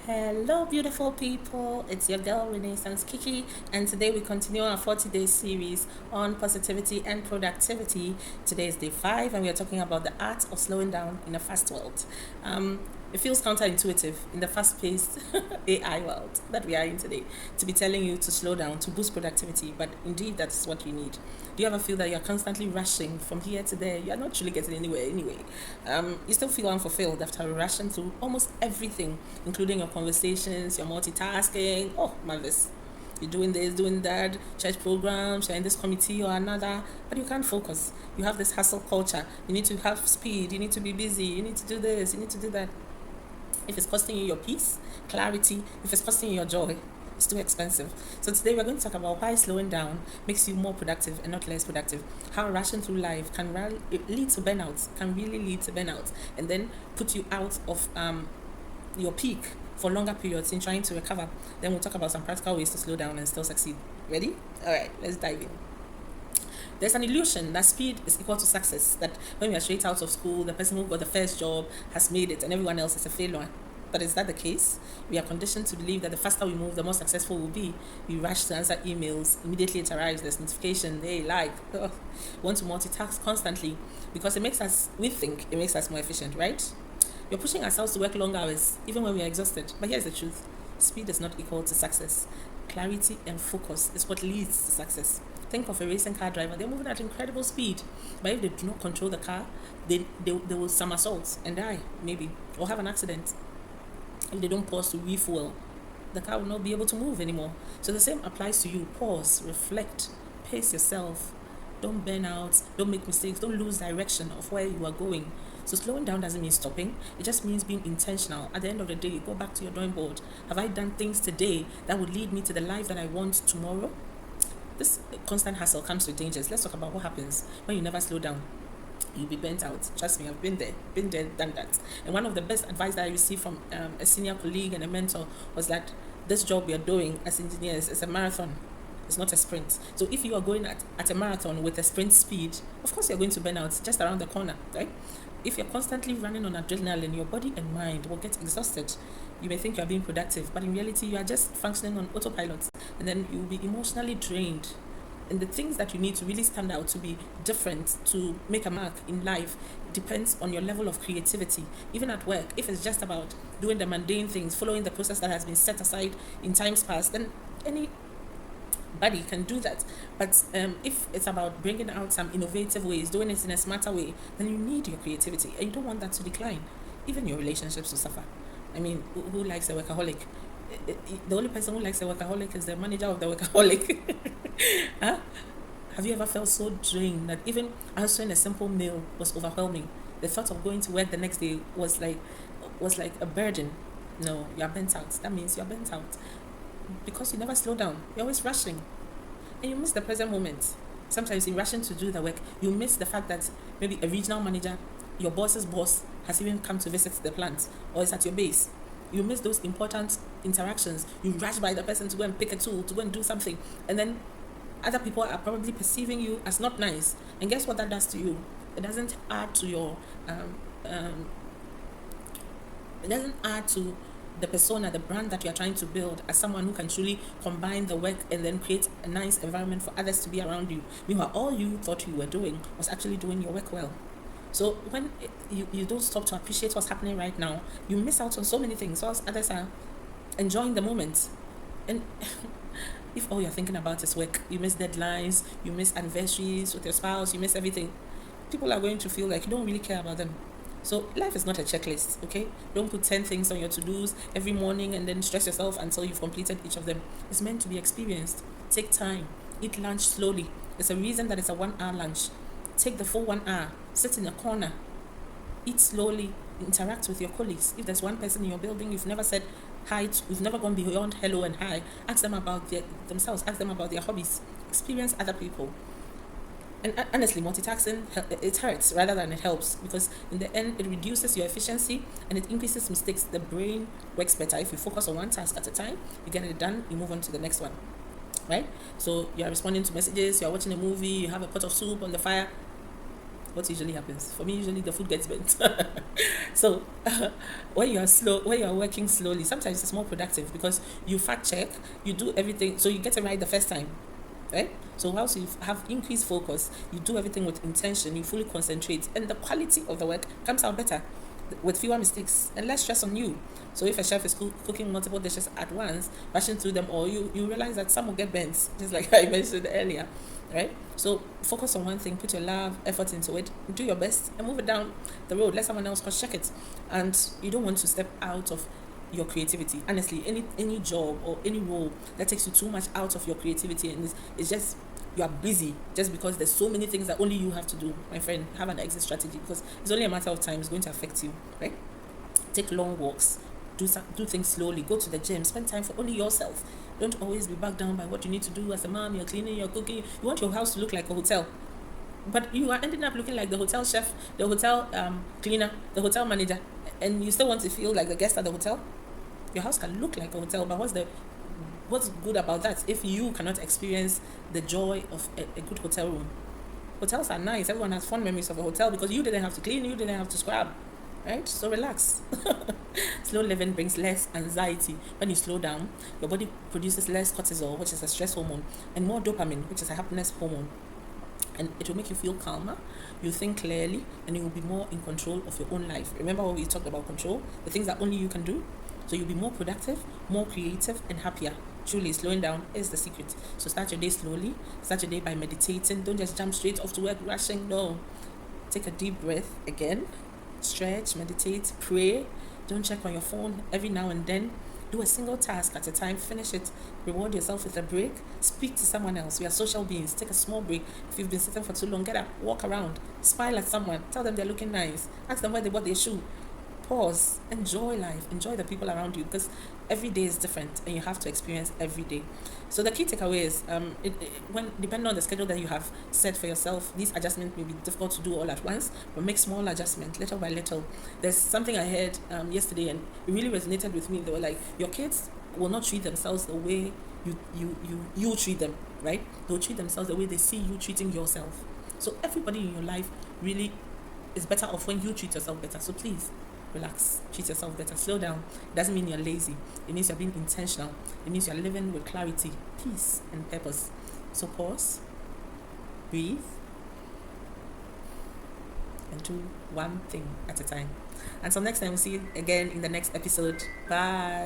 Hello, beautiful people. It's your girl, Reynaissance Kiki, and today we continue our 40-day series on positivity and productivity. Today is day 5, and we are talking about the art of slowing down in a fast world. It feels counterintuitive in the fast paced AI world that we are in today to be telling you to slow down to boost productivity, but indeed, that's what you need. Do you ever feel that you're constantly rushing from here to there? You're not really getting anywhere anyway. You still feel unfulfilled after rushing through almost everything, including your conversations, your multitasking. Oh, marvelous. You're doing this, doing that, church programs, you're in this committee or another, but you can't focus. You have this hustle culture. You need to have speed, you need to be busy, you need to do this, you need to do that. If it's costing you your peace, clarity, if it's costing you your joy, it's too expensive. So today we're going to talk about why slowing down makes you more productive and not less productive. How rushing through life can lead to burnout, can really lead to burnout, and then put you out of your peak for longer periods in trying to recover. Then we'll talk about some practical ways to slow down and still succeed. Ready? All right, let's dive in. There's an illusion that speed is equal to success, that when we are straight out of school, the person who got the first job has made it and everyone else is a failure. But is that the case? We are conditioned to believe that the faster we move, the more successful we'll be. We rush to answer emails, immediately it arrives, there's notification, hey, like, want to multitask constantly because we think it makes us more efficient, right? We're pushing ourselves to work long hours, even when we are exhausted. But here's the truth: speed is not equal to success. Clarity and focus is what leads to success. Think of a racing car driver. They're moving at incredible speed, but if they do not control the car, they will somersault and die, maybe, or have an accident. If they don't pause to refuel, the car will not be able to move anymore. So the same applies to you. Pause, reflect, pace yourself. Don't burn out, don't make mistakes, don't lose direction of where you are going. So slowing down doesn't mean stopping. It just means being intentional. At the end of the day, you go back to your drawing board. Have I done things today that would lead me to the life that I want tomorrow? This constant hustle comes with dangers. Let's talk about what happens when you never slow down. You'll be burnt out. Trust me, I've been there, done that. And one of the best advice that I received from a senior colleague and a mentor was that this job we are doing as engineers is a marathon. It's not a sprint. So if you are going at a marathon with a sprint speed, of course you're going to burn out just around the corner, right? If you're constantly running on adrenaline, your body and mind will get exhausted. You may think you're being productive, but in reality, you are just functioning on autopilot, and then you'll be emotionally drained. And the things that you need to really stand out, to be different, to make a mark in life, depends on your level of creativity. Even at work, if it's just about doing the mundane things, following the process that has been set aside in times past, then anybody can do that. But if it's about bringing out some innovative ways, doing it in a smarter way, then you need your creativity, and you don't want that to decline. Even your relationships will suffer. I mean, who likes a workaholic? The only person who likes a workaholic is the manager of the workaholic. Huh? Have you ever felt so drained that even answering a simple mail was overwhelming? The thought of going to work the next day was like a burden. No, you're burnt out. That means you're burnt out because you never slow down. You're always rushing, and you miss the present moment. Sometimes in rushing to do the work, you miss the fact that maybe a regional manager, your boss's boss, has even come to visit the plant or is at your base. You miss those important interactions. You rush by the person to go and pick a tool, to go and do something, and then other people are probably perceiving you as not nice. And guess what that does to you? It doesn't add to your it doesn't add to the persona, the brand that you're trying to build as someone who can truly combine the work and then create a nice environment for others to be around you. Meanwhile, all you thought you were doing was actually doing your work well. So when you don't stop to appreciate what's happening right now, you miss out on so many things whilst others are enjoying the moment. And if all you're thinking about is work, you miss deadlines, you miss anniversaries with your spouse, you miss everything, people are going to feel like you don't really care about them. So life is not a checklist, okay? Don't put 10 things on your to-dos every morning and then stress yourself until you've completed each of them. It's meant to be experienced. Take time. Eat lunch slowly. There's a reason that it's a 1 hour lunch. Take the full 1 hour. Sit in a corner. Eat slowly. Interact with your colleagues. If there's one person in your building you've never said hi to, you've never gone beyond hello and hi, ask them about themselves. Ask them about their hobbies. Experience other people. And honestly, multitasking, it hurts rather than it helps, because in the end, it reduces your efficiency and it increases mistakes. The brain works better if you focus on one task at a time. You get it done, you move on to the next one, right? So you're responding to messages, you're watching a movie, you have a pot of soup on the fire. what usually happens? For me, usually the food gets burnt. So when you are slow, when you are working slowly, sometimes it's more productive because you fact check, you do everything, so you get it right the first time, right? So whilst you have increased focus, you do everything with intention, you fully concentrate, and the quality of the work comes out better with fewer mistakes and less stress on you. So if a chef is cooking multiple dishes at once, rushing through them all, you realize that some will get bent, just like I mentioned earlier, right? So focus on one thing, put your love, effort into it, do your best, and move it down the road. Let someone else cross check it. And you don't want to step out of your creativity. Honestly, any job or any role that takes you too much out of your creativity and it's just you are busy just because there's so many things that only you have to do. My friend, have an exit strategy because it's only a matter of time. It's going to affect you, right? Take long walks, do things slowly, go to the gym, spend time for only yourself. Don't always be bogged down by what you need to do as a mom. You're cleaning, you're cooking. You want your house to look like a hotel, but you are ending up looking like the hotel chef, the hotel cleaner, the hotel manager, and you still want to feel like the guest at the hotel. Your house can look like a hotel, but what's good about that if you cannot experience the joy of a good hotel room? Hotels are nice. Everyone has fond memories of a hotel because you didn't have to clean, you didn't have to scrub, right? So relax. Slow living brings less anxiety. When you slow down, your body produces less cortisol, which is a stress hormone, and more dopamine, which is a happiness hormone. And it will make you feel calmer, you think clearly, and you will be more in control of your own life. Remember what we talked about control? The things that only you can do? So you'll be more productive, more creative, and happier. Truly, slowing down is the secret. So start your day slowly. Start your day by meditating. Don't just jump straight off to work rushing. No. Take a deep breath again. Stretch, meditate, pray. Don't check on your phone every now and then. Do a single task at a time. Finish it. Reward yourself with a break. Speak to someone else. We are social beings. Take a small break. If you've been sitting for too long, get up, walk around, smile at someone, tell them they're looking nice, ask them where they bought their shoe. Pause, enjoy life, enjoy the people around you because every day is different and you have to experience every day. So the key takeaway is when depending on the schedule that you have set for yourself, these adjustments may be difficult to do all at once, but make small adjustments little by little. There's something I heard yesterday and it really resonated with me. They were like, your kids will not treat themselves the way you treat them, right? They'll treat themselves the way they see you treating yourself. So everybody in your life really is better off when you treat yourself better. So please relax, treat yourself better, slow down. It doesn't mean you're lazy. It means you're being intentional. It means you're living with clarity, peace, and purpose. So pause, breathe, and do one thing at a time. Until next time, we'll see you again in the next episode. Bye.